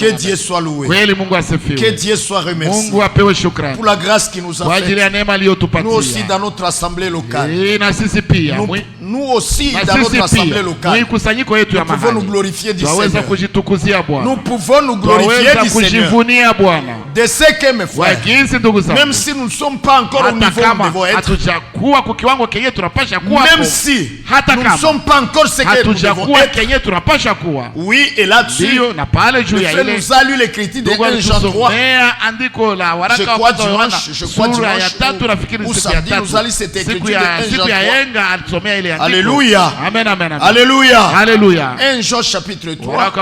Que Dieu soit loué. Que Dieu soit remercié pour la grâce qu'il nous a faite. Nous aussi dans notre assemblée locale. Nous aussi dans notre assemblée locale. Nous pouvons nous glorifier du Seigneur. Nous pouvons nous glorifier du Seigneur. De ce que mes frères, même si nous ne sommes pas encore au niveau où nous devons être, même si nous ne sommes pas encore ce que nous devons être, oui, et là-dessus, le frère nous a lu l'écriture de 1 Jean 3. Je crois dimanche, ou samedi, nous a lu cette écriture de 1 Jean 3. Alléluia. Alléluia. Alléluia. 1 Jean chapitre 3.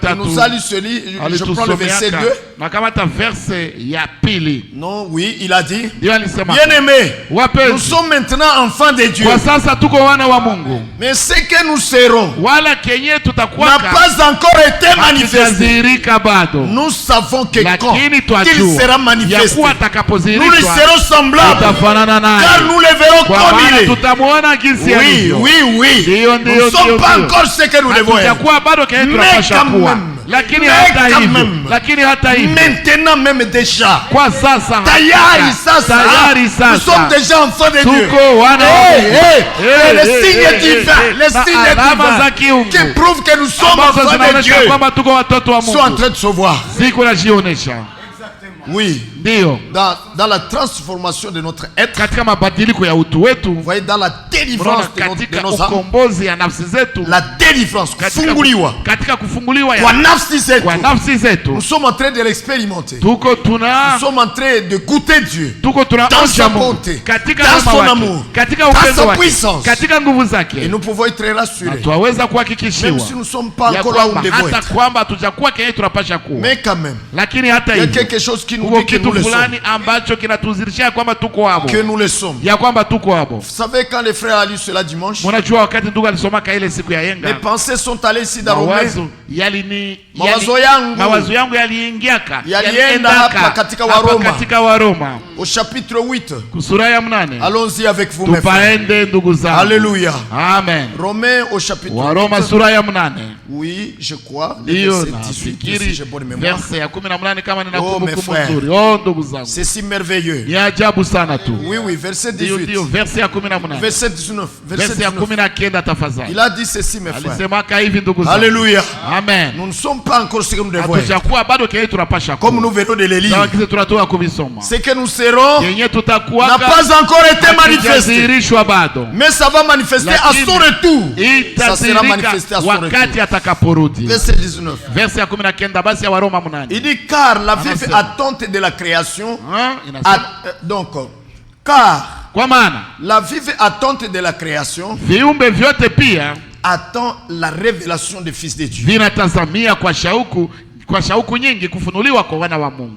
Il nous a lu celui, je prends le verset 2. Non, oui, il a dit, bien-aimés, nous sommes maintenant enfants de Dieu. Mais ce que nous serons n'a pas encore été manifesté. Nous savons que quand il sera manifesté, nous lui serons semblables, car nous le verrons comme il est. Oui, oui, oui. Nous ne sommes pas encore ce que nous devons être. Mais quand même, maintenant même déjà, nous sommes déjà enfants de Dieu. Les signes divins qui prouvent que nous sommes enfants de Dieu sont en train de se voir. Oui. Dans la transformation de notre être, vous voyez, dans la délivrance de nos âmes, la délivrance, nous sommes en train de l'expérimenter. Nous sommes en train de goûter Dieu dans sa bonté, dans son amour, dans sa puissance. Et nous pouvons être rassurés, même si nous ne sommes pas encore là où nous devons être. Mais quand même, il y a quelque chose qui nous dit que nous le sommes. Que nous le sommes. Vous savez, quand les frères ont lu cela dimanche, mes pensées sont allées ici dans Romains. Mawazo yangu yalienda hapa katika Waroma au chapitre 8. Allons-y avec vous, mes frères. Alléluia. Amen. Romains au chapitre 8. Oui, je crois. Verset 18, si j'ai bonne mémoire. Oh, mes frères, c'est si merveilleux. Oui, oui, verset 18. Verset 19. Il a dit ceci, mes frères. Alléluia. Amen. Nous ne sommes pas encore ce que nous devons être. Comme nous venons de le lire, ce que nous serons n'a pas encore été manifesté. Mais ça va manifester à son retour. Ça sera manifesté à son retour. Verset 19. Il dit, car la vive attente de la création, car la vive attente de la création attend la révélation des fils de Dieu.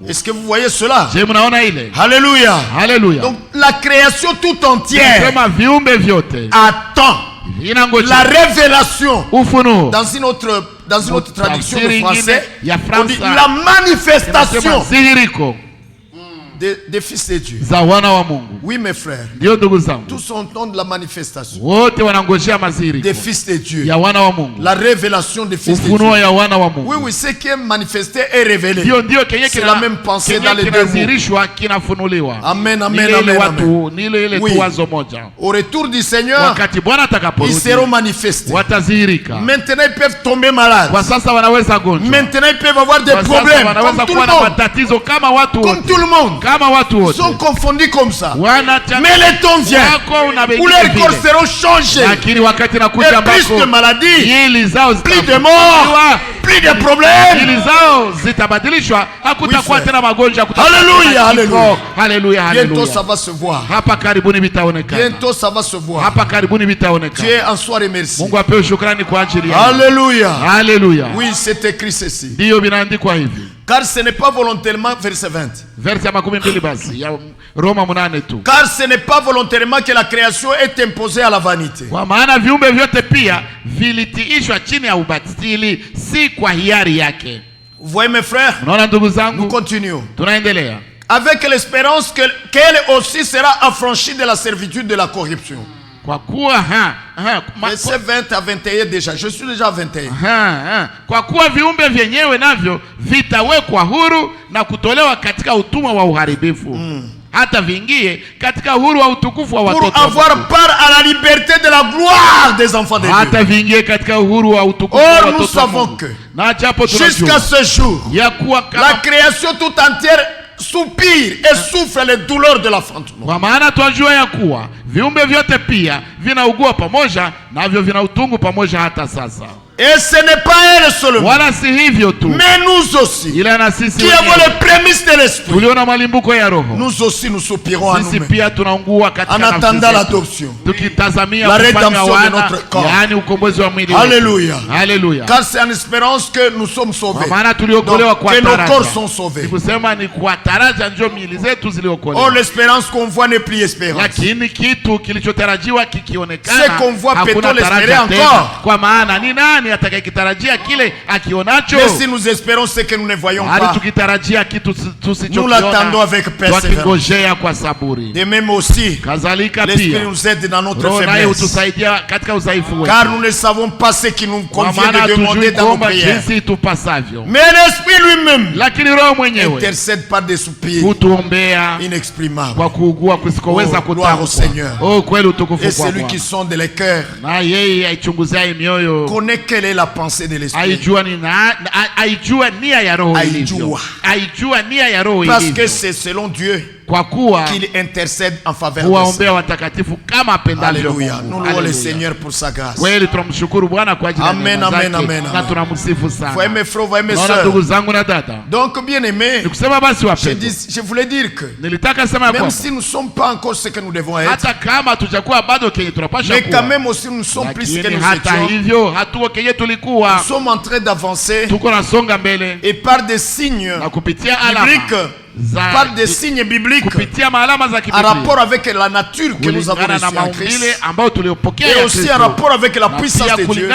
Est-ce que vous voyez cela? Alléluia. Alléluia. Donc la création tout entière attend la révélation. Dans une autre traduction de français, on dit la manifestation des fils de Dieu. Oui, mes frères, tous entendent la manifestation des fils de Dieu, la révélation des fils de Dieu. Oui, oui, ce qui est manifesté est révélé. C'est la même pensée dans les deux mots. Amen, amen, amen, amen. Oui. Au retour du Seigneur, ils seront manifestés. Maintenant, ils peuvent tomber malades. Maintenant, ils peuvent avoir des problèmes comme tout le monde. Comme tout le monde. Ils sont confondus comme ça. Mais le temps vient où leurs corps seront changés. Et plus de maladies, plus de morts, plus de problèmes. Alléluia, alléluia. Bientôt ça va se voir. Bientôt ça va se voir. Dieu en soit remercié. Alléluia. Alléluia. Oui, c'est écrit ceci. Car ce n'est pas volontairement, verset 20. Car ce n'est pas volontairement que la création est imposée à la vanité. Vous voyez, mes frères, nous continuons. Avec l'espérance qu'elle aussi sera affranchie de la servitude de la corruption. Kwa kuwa verset 20 à 21 déjà. Je suis déjà à 21. Kwa kuwa viumbe vyenyewe navyo vitawekwa huru na kutolewa katika utumwa wa uharibifu. Hata vingie katika uhuru wa utukufu wa watoto. Pour avoir part à la liberté de la gloire des enfants de Dieu. Hata vingie katika uhuru wa utukufu wa watoto. Or nous savons que jusqu'à ce jour, la création tout entière soupire et souffre les douleurs de l'enfantement. Kwa maana twajua ya kuwa viumbe vyote pia vinaugua pamoja navyo vina utungu pamoja hata sasa. Et ce n'est pas elle seulement, wala si hivyo tu, mais nous aussi, ila na sisi qui avons les prémices de l'esprit, tuliona malimbuko ya roho, nous aussi nous soupirons à nous-mêmes, pia tunaungua katika en attendant l'adoption, tukitazamia la rédemption de notre corps. Yaani ukombozi wa mwili. Alléluia. Alléluia. Car c'est en espérance que nous sommes sauvés. Donc, que nos corps sont sauvés. Kusema ni kwa taraja ndio miili zetu ziliokolewa. Or l'espérance qu'on voit n'est plus espérance. Lakini kitu kilichotarajiwa kikionekana, c'est qu'on voit peut-on l'espérer encore. Kwa maana ni nani atakayekitarajia kile akionacho? Mais si nous espérons ce que nous ne voyons pas, tukitarajia kitu tusichokiona, nous l'attendons avec persévérance. Tukingojea kwa saburi. De même aussi, kadhalika l'esprit pia nous aide dans notre faiblesse. Naye utusaidia katika udhaifu wetu. Car nous ne savons pas ce qui nous convient de demander dans nos prières. Mais l'esprit lui-même, lakini roho mwenyewe, intercède par des soupirs inexprimables. Kwa kuugua kusikoweza kutamkwa. Oh, kweli utukufu kwa Bwana. Et celui qui sonde les cœurs, na yeye aichunguzaye mioyo, connaît quelle est la pensée de l'esprit. Aijua nia ya roho ilivyo. Aijua nia ya roho ilivyo. Parce que c'est selon Dieu kwa kuwa qu'il intercède en faveur de waombea watakatifu kama apendavyo. Alléluia. Nous louons le Seigneur pour sa grâce. Kweli tunamshukuru Bwana kwa ajili ya neema zake. Amen. Na tunamsifu sana. Voyez mes frères, voyez mes sœurs. Ndugu zangu na dada. Donc bien aimé, nikusema basi wapendwa, je voulais dire que nilitaka sema même si nous ne sommes pas encore ce que nous devons être, hata kama tujakuwa bado kenye tunapaswa kuwa, mais quand même aussi nous ne sommes plus ce que nous étions. Hata hivyo hatuko kenye tulikuwa. Nous sommes en train d'avancer. Tuko nasonga mbele. Et par des signes bibliques, par des signes bibliques en rapport avec la nature que nous avons reçue en Christ, et aussi en rapport avec la puissance de Dieu.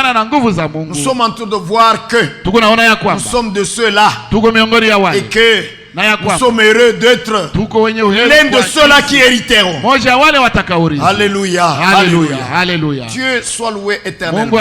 Nous sommes en train de voir que nous sommes de ceux-là et que nous sommes heureux d'être l'un de ceux-là qui hériteront. Alléluia. Alléluia. Dieu soit loué éternellement.